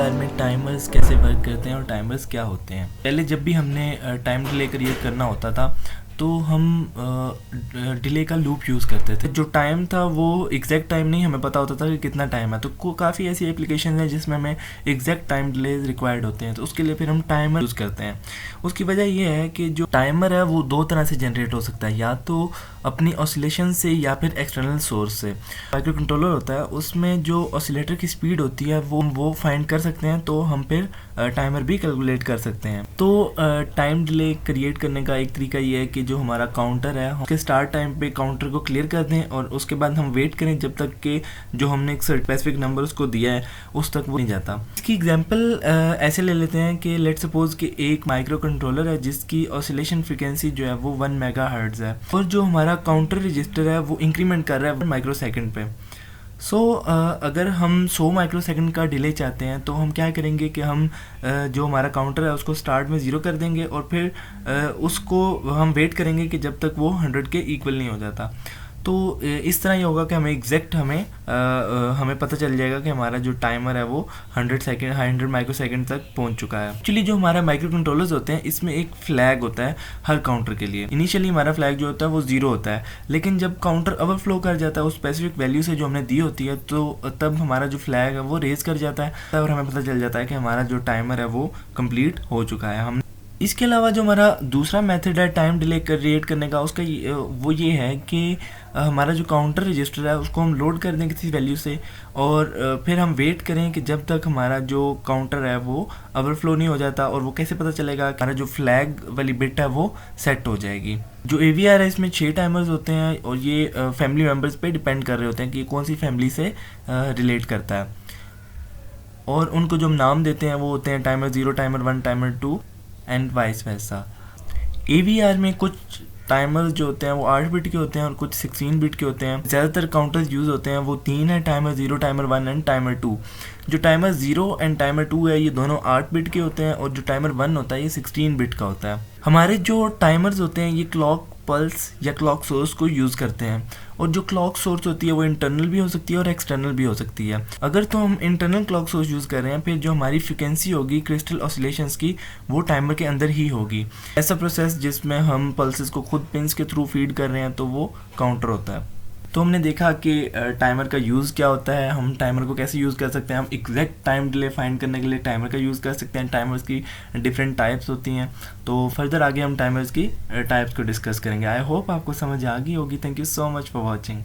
AVR में timers कैसे work करते हैं और टाइमर्स क्या होते हैं। पहले जब भी हमने टाइम डिले क्रिएट करना होता था तो हम डिले का लूप यूज़ करते थे। जो टाइम था वो एग्जैक्ट टाइम नहीं हमें पता होता था कि कितना टाइम है, तो काफ़ी ऐसी एप्लीकेशन है जिसमें हमें एग्जैक्ट टाइम डिलेज रिक्वायर्ड होते हैं, तो उसके लिए फिर हम टाइमर यूज़ करते हैं। उसकी वजह ये है कि जो टाइमर है वो दो तरह से जनरेट हो सकता है, या तो अपनी ऑसिलेशन से या फिर एक्सटर्नल सोर्स से। माइक्रो कंट्रोलर होता है, उसमें जो ऑसिलेटर की स्पीड होती है वो फाइंड कर सकते हैं, तो हम फिर टाइमर भी कैलकुलेट कर सकते हैं। तो टाइम डिले क्रिएट करने का एक तरीका ये है कि जो हमारा काउंटर है उसके स्टार्ट टाइम पे काउंटर को क्लियर कर दें और उसके बाद हम वेट करें जब तक कि जो हमने एक स्पेसिफिक नंबर उसको दिया है उस तक वो नहीं जाता। इसकी एग्जांपल ऐसे ले लेते हैं कि लेट सपोज कि एक माइक्रो कंट्रोलर है जिसकी ऑसिलेशन फ्रीक्वेंसी जो है वो 1 मेगाहर्ट्ज़ है और जो हमारा काउंटर रजिस्टर है वो इंक्रीमेंट कर रहा है 1 माइक्रो सेकेंड पे। अगर हम 100 माइक्रो सेकंड का डिले चाहते हैं तो हम क्या करेंगे कि हम जो हमारा काउंटर है उसको स्टार्ट में 0 कर देंगे और फिर उसको हम वेट करेंगे कि जब तक वो 100 के इक्वल नहीं हो जाता। तो इस तरह ये होगा कि हमें एग्जैक्ट हमें पता चल जाएगा कि हमारा जो टाइमर है वो 100 माइक्रो सेकंड तक पहुंच चुका है। एक्चुअली जो हमारा माइक्रो कंट्रोलर्स होते हैं इसमें एक फ्लैग होता है हर काउंटर के लिए। इनिशियली हमारा फ्लैग जो होता है वो 0 होता है, लेकिन जब काउंटर ओवरफ्लो कर जाता है उस स्पेसिफिक वैल्यू से जो हमने दी होती है, तो तब हमारा जो फ्लैग है वो रेज कर जाता है और हमें पता चल जाता है कि हमारा जो टाइमर है वो कंप्लीट हो चुका है। हम इसके अलावा जो हमारा दूसरा मेथड है टाइम डिले क्रिएट करने का, उसका वो ये है कि हमारा जो काउंटर रजिस्टर है उसको हम लोड कर दें किसी वैल्यू से और फिर हम वेट करें कि जब तक हमारा जो काउंटर है वो ओवरफ्लो नहीं हो जाता। और वो कैसे पता चलेगा, हमारा जो फ्लैग वाली बिट है वो सेट हो जाएगी। जो AVR है इसमें 6 टाइमर्स होते हैं और ये फैमिली मेम्बर्स पे डिपेंड कर रहे होते हैं कि कौन सी फैमिली से रिलेट करता है, और उनको जो हम नाम देते हैं वो होते हैं timer 0, timer 1, timer 2 and vice वैसा। AVR में कुछ टाइमर्स जो होते हैं वो 8 बिट के होते हैं और कुछ 16 बिट के होते हैं। ज़्यादातर काउंटर्स यूज़ होते हैं वो 3 है, टाइमर 0, टाइमर 1 एंड टाइमर 2। जो टाइमर 0 एंड टाइमर 2 है ये दोनों 8 बिट के होते हैं और जो टाइमर 1 होता है ये 16 बिट का होता है। हमारे जो टाइमर्स होते हैं ये क्लॉक पल्स या क्लॉक सोर्स को यूज़ करते हैं, और जो क्लॉक सोर्स होती है वो इंटरनल भी हो सकती है और एक्सटर्नल भी हो सकती है। अगर तो हम इंटरनल क्लॉक सोर्स यूज़ कर रहे हैं, फिर जो हमारी फ्रिक्वेंसी होगी क्रिस्टल ऑसिलेशंस की वो टाइमर के अंदर ही होगी। ऐसा प्रोसेस जिसमें हम पल्सेस को खुद पिंस के थ्रू फीड कर रहे हैं तो वो काउंटर होता है। तो हमने देखा कि टाइमर का यूज़ क्या होता है, हम टाइमर को कैसे यूज़ कर सकते हैं। हम एग्जैक्ट टाइम डिले फाइंड करने के लिए टाइमर का यूज़ कर सकते हैं। टाइमर्स की डिफरेंट टाइप्स होती हैं, तो फर्दर आगे हम टाइमर्स की टाइप्स को डिस्कस करेंगे। आई होप आपको समझ आ गई होगी। Thank you so much for watching.